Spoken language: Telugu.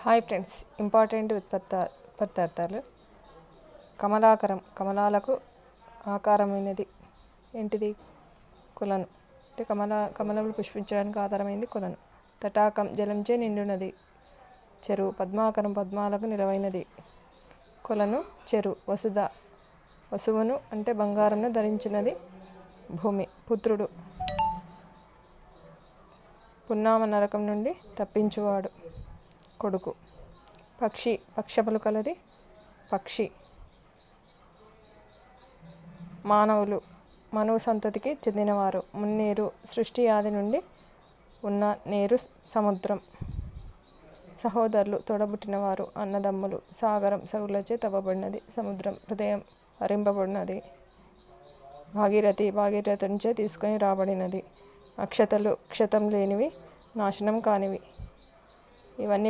హాయ్ ఫ్రెండ్స్, ఇంపార్టెంట్ ఉత్పత్తార్థాలు. కమలాకరం, కమలాలకు ఆకారమైనది ఏంటిది? కొలను. అంటే కమలములు పుష్పించడానికి ఆధారమైంది కొలను. తటాకం, జలంచే నిండునది చెరువు. పద్మాకరం, పద్మాలకు నిలవైనది కొలను చెరువు. వసుధ, వసువును అంటే బంగారంను ధరించినది భూమి. పుత్రుడు, పున్నామ నరకం నుండి తప్పించువాడు కొడుకు. పక్షి, పక్షములు కలది పక్షి. మానవులు, మనువు సంతతికి చెందినవారు. మున్నీరు, సృష్టి ఆది నుండి ఉన్న నీరు, సముద్రం. సహోదరులు, తోడబుట్టినవారు, అన్నదమ్ములు. సాగరం, సగులచే తవ్వబడినది సముద్రం. హృదయం, హరింపబడినది. భాగీరథి, భాగీరథునిచే తీసుకొని రాబడినది. అక్షతలు, క్షతం లేనివి, నాశనం కానివి. ఇవన్నీ